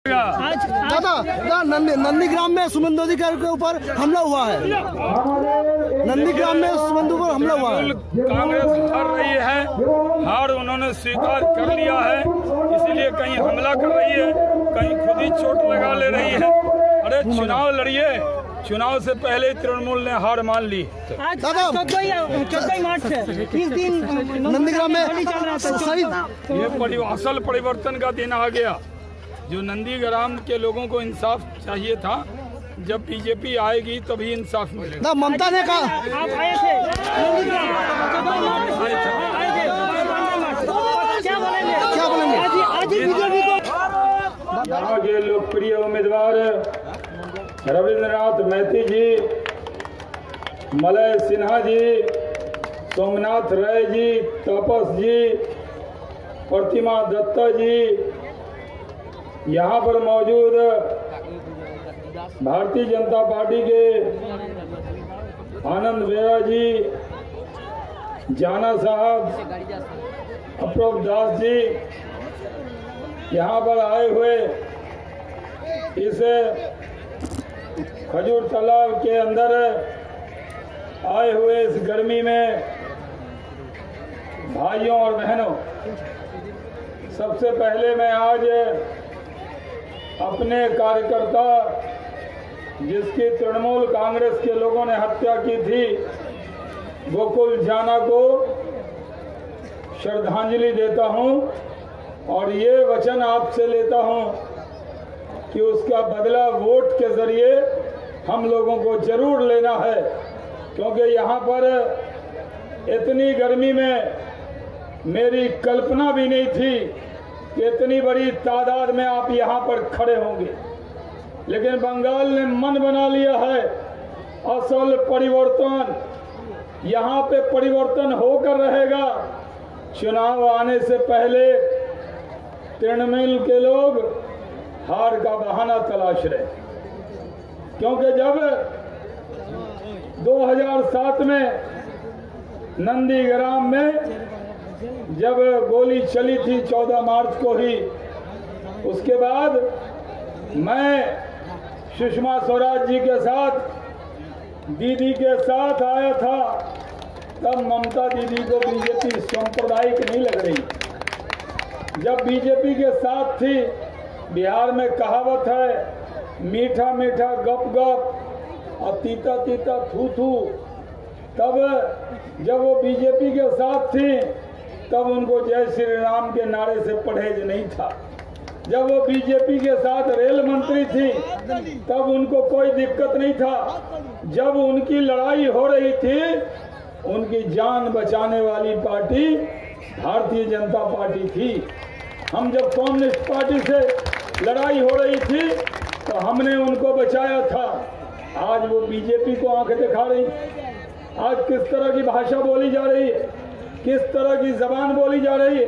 दादा नंदीग्राम में सुमन अधिकारी के ऊपर हमला हुआ है। नंदीग्राम में सुमन पर हमला हुआ है। कांग्रेस हार रही है, हार उन्होंने स्वीकार कर लिया है, इसीलिए कहीं हमला कर रही है, कहीं खुद ही चोट लगा ले रही है। अरे चुनाव लड़िए, चुनाव से पहले तृणमूल ने हार मान ली। आज 14 मार्च है, इस दिन नंदीग्राम में ये असल परिवर्तन का दिन आ गया। जो नंदीग्राम के लोगों को इंसाफ चाहिए था, जब बीजेपी आएगी तभी इंसाफ मिलेगा। ममता ने कहा आप आए थे, क्या बोलेंगे आज बीजेपी को? यहाँ के लोकप्रिय उम्मीदवार रविंद्रनाथ मैती जी, मलय सिन्हा जी, सोमनाथ राय जी, तापस जी, प्रतिमा दत्ता जी, यहाँ पर मौजूद भारतीय जनता पार्टी के आनंद बेरा जी, जाना साहब, अप्रभ दास जी, यहाँ पर आए हुए इस खजूर तालाब के अंदर आए हुए इस गर्मी में भाइयों और बहनों, सबसे पहले मैं आज अपने कार्यकर्ता जिसकी तृणमूल कांग्रेस के लोगों ने हत्या की थी, गोकुल जाना को श्रद्धांजलि देता हूं और ये वचन आपसे लेता हूं कि उसका बदला वोट के जरिए हम लोगों को जरूर लेना है, क्योंकि यहाँ पर इतनी गर्मी में मेरी कल्पना भी नहीं थी कि इतनी बड़ी तादाद में आप यहाँ पर खड़े होंगे। लेकिन बंगाल ने मन बना लिया है, असल परिवर्तन यहाँ पे परिवर्तन होकर रहेगा। चुनाव आने से पहले तृणमूल के लोग हार का बहाना तलाश रहे, क्योंकि जब 2007 में नंदीग्राम में जब गोली चली थी 14 मार्च को ही, उसके बाद मैं सुषमा स्वराज जी के साथ, दीदी के साथ आया था, तब ममता दीदी को बीजेपी सांप्रदायिक नहीं लग रही। जब बीजेपी के साथ थी, बिहार में कहावत है, मीठा मीठा गप गप और तीता तीता थू थू। तब जब वो बीजेपी के साथ थी, तब उनको जय श्री राम के नारे से परहेज नहीं था। जब वो बीजेपी के साथ रेल मंत्री थी, तब उनको कोई दिक्कत नहीं था। जब उनकी लड़ाई हो रही थी, उनकी जान बचाने वाली पार्टी भारतीय जनता पार्टी थी। हम जब कम्युनिस्ट पार्टी से लड़ाई हो रही थी तो हमने उनको बचाया था। आज वो बीजेपी को आंखें दिखा रही। आज किस तरह की भाषा बोली जा रही है, किस तरह की जबान बोली जा रही है।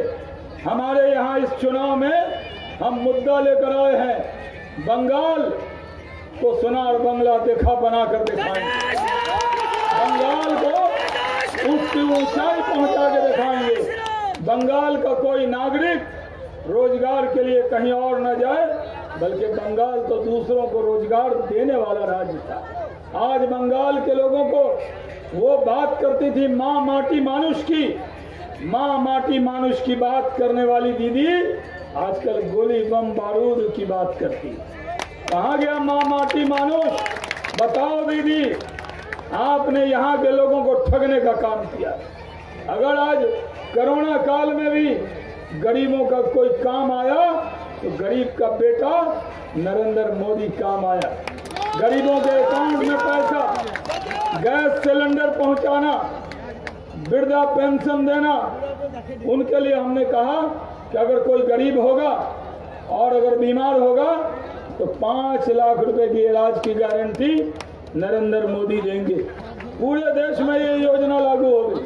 हमारे यहाँ इस चुनाव में हम मुद्दा लेकर आए हैं, बंगाल को सोनार बंगला देखा बनाकर दिखाएंगे, बंगाल को उसकी ऊंचाई पहुंचा के दिखाएंगे। बंगाल का कोई नागरिक रोजगार के लिए कहीं और न जाए, बल्कि बंगाल तो दूसरों को रोजगार देने वाला राज्य था। आज बंगाल के लोगों को वो बात करती थी माँ माटी मानुष की, माँ माटी मानुष की बात करने वाली दीदी आजकल गोली बम बारूद की बात करती। कहाँ गया माँ माटी मानुष? बताओ दीदी, आपने यहाँ के लोगों को ठगने का काम किया। अगर आज कोरोना काल में भी गरीबों का कोई काम आया तो गरीब का बेटा नरेंद्र मोदी काम आया। गरीबों के अकाउंट में पैसा, गैस सिलेंडर पहुंचाना, वृद्धा पेंशन देना, उनके लिए हमने कहा कि अगर कोई गरीब होगा और अगर बीमार होगा तो 5 लाख रुपए की इलाज की गारंटी नरेंद्र मोदी देंगे। पूरे देश में ये योजना लागू होगी।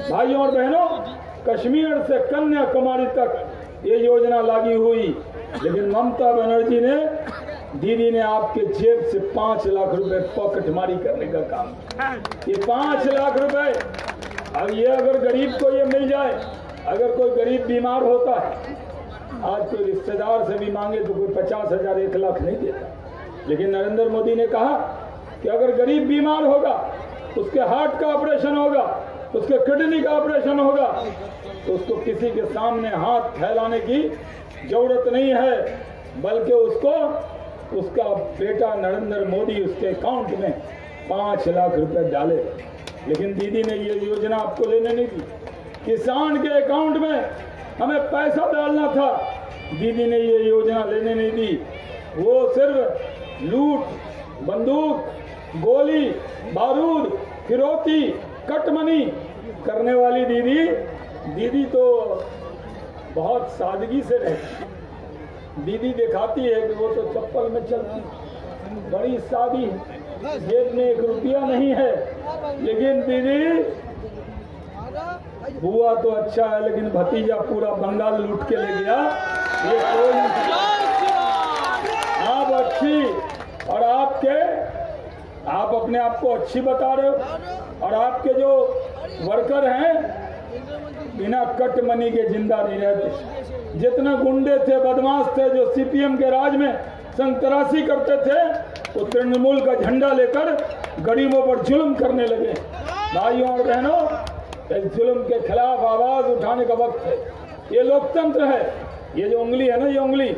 भाइयों और बहनों, कश्मीर से कन्याकुमारी तक ये योजना लागू हुई, लेकिन ममता बनर्जी ने, दीदी ने आपके जेब से 5 लाख रुपए पॉकेटमारी करने का काम। ये 5 लाख रुपए, अब ये अगर गरीब को ये मिल जाए, अगर कोई गरीब बीमार होता है आज कोई रिश्तेदार से भी मांगे तो कोई 50,000 1 लाख नहीं देता। लेकिन नरेंद्र मोदी ने कहा कि अगर गरीब बीमार होगा, उसके हार्ट का ऑपरेशन होगा, उसके किडनी का ऑपरेशन होगा, तो उसको किसी के सामने हाथ फैलाने की जरूरत नहीं है, बल्कि उसको उसका बेटा नरेंद्र मोदी उसके अकाउंट में 5 लाख रुपए डाले। लेकिन दीदी ने ये योजना आपको लेने नहीं दी। किसान के अकाउंट में हमें पैसा डालना था, दीदी ने ये योजना लेने नहीं दी। वो सिर्फ लूट, बंदूक, गोली, बारूद, फिरौती, कटमनी करने वाली दीदी तो बहुत सादगी से रहती। दीदी दिखाती है कि वो तो चप्पल में चलती, बड़ी सादी, जेब में 1 रुपया नहीं है। लेकिन दीदी, बुआ तो अच्छा है, लेकिन भतीजा पूरा बंगाल लूट के ले गया। ये कोई आप अच्छी, और आप अपने आप को अच्छी बता रहे हो, और आपके जो वर्कर हैं बिना कट मनी के जिंदा नहीं रहते। जितने गुंडे थे, बदमाश थे, जो सीपीएम के राज में संतरासी करते थे, वो तृणमूल का झंडा लेकर गरीबों पर जुल्म करने लगे। भाइयों और बहनों, इस जुल्म के खिलाफ आवाज उठाने का वक्त है। ये लोकतंत्र है। ये जो उंगली है ना, ये उंगली,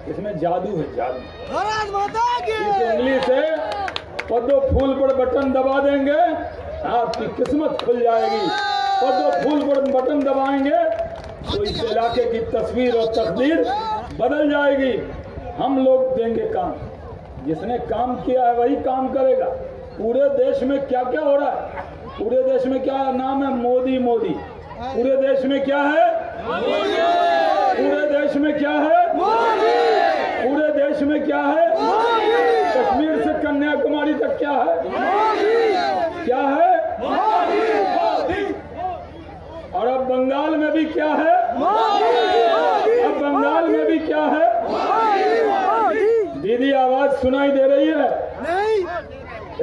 इसमें जादू है, जादू। इस उंगली से पद्म फूल पर बटन दबा देंगे, आपकी किस्मत खुल जाएगी। पद्म फूल पर बटन दबाएंगे तो इस इलाके की तस्वीर और तकदीर बदल जाएगी। हम लोग देंगे काम, जिसने काम किया है वही काम करेगा। पूरे देश में क्या क्या हो रहा है? पूरे देश में क्या नाम है? मोदी मोदी। पूरे देश में क्या है? पूरे देश में क्या है? पूरे देश में क्या है? कश्मीर से कन्याकुमारी तक क्या है? क्या है? और अब बंगाल में भी क्या है? अब बंगाल में भी क्या है? दीदी आवाज सुनाई दे रही है?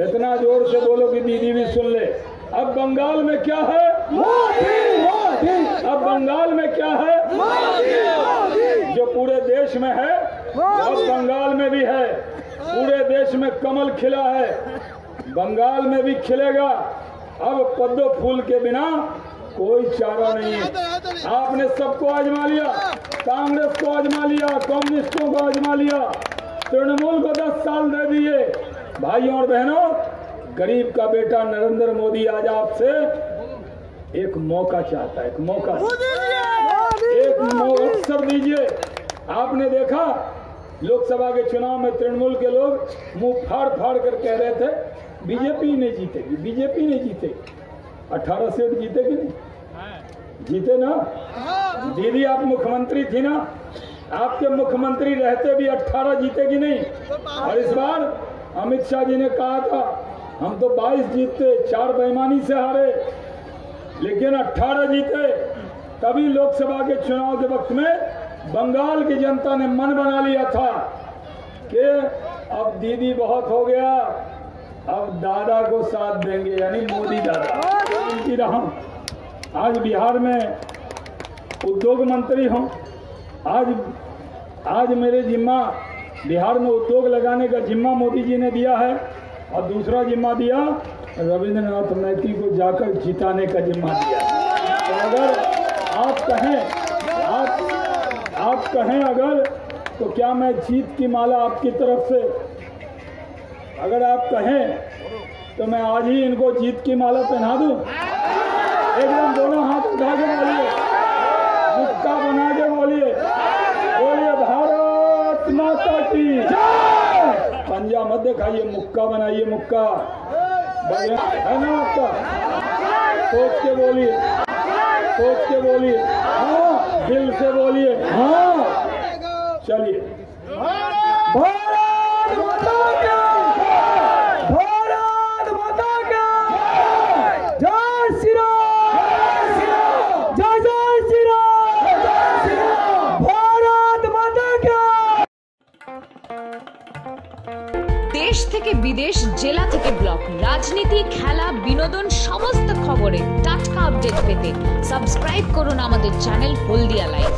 इतना जोर से बोलो कि दीदी भी सुन ले। अब बंगाल में क्या है? अब बंगाल में क्या है? जो पूरे देश में है, अब बंगाल में भी है। पूरे देश में कमल खिला है, बंगाल में भी खिलेगा। अब पद्म फूल के बिना कोई चारा नहीं है। आपने सबको आजमा लिया, कांग्रेस को आजमा लिया, कम्युनिस्टों को आजमा लिया, तृणमूल को 10 साल दे दिए। भाइयों और बहनों, गरीब का बेटा नरेंद्र मोदी आज आपसे एक मौका चाहता है, एक मौका, एक अवसर दीजिए। आपने देखा लोकसभा के चुनाव में तृणमूल के लोग मुंह फाड़ फाड़ कर कह रहे थे बीजेपी नहीं जीतेगी, बीजेपी नहीं जीतेगी। 18 सीट जीतेगी नहीं? जीते ना? दीदी आप मुख्यमंत्री थी ना, आपके मुख्यमंत्री रहते भी 18 जीतेगी नहीं। और इस बार अमित शाह जी ने कहा था हम तो 22 जीते, 4 बेईमानी से हारे, लेकिन 18 जीते। तभी लोकसभा के चुनाव के वक्त में बंगाल की जनता ने मन बना लिया था कि अब दीदी बहुत हो गया, अब दादा को साथ देंगे, यानी मोदी दादा उनकी राह। आज बिहार में उद्योग मंत्री हूँ। आज मेरे जिम्मा बिहार में उद्योग लगाने का जिम्मा मोदी जी ने दिया है, और दूसरा जिम्मा दिया रविंद्रनाथ मैती को जाकर जिताने का जिम्मा दिया। तो अगर आप कहें अगर, तो क्या मैं जीत की माला आपकी तरफ से, अगर आप कहें तो मैं आज ही इनको जीत की माला पहना दूं। एकदम दोनों हाथ उठा के बोलिए, मुक्का बना के बोलिए, बोलिए भारत माता की जय। पंजा मत दिखाइए, मुक्का बनाइए, मुक्का है ना आपका? सोच के बोलिए, सोच के बोलिए, हाँ, दिल से बोलिए, हाँ। चलिए, भारत माता की, भारत माता की जय श्री राम, जय जय श्री राम, भारत माता की। देश থেকে বিদেশ, জেলা থেকে ব্লক, রাজনীতি, খেলা, বিনোদন সমস্ত খবরের টাটকা আপডেট পেতে সাবস্ক্রাইব করুন আমাদের চ্যানেল হলদিয়া লাইভ।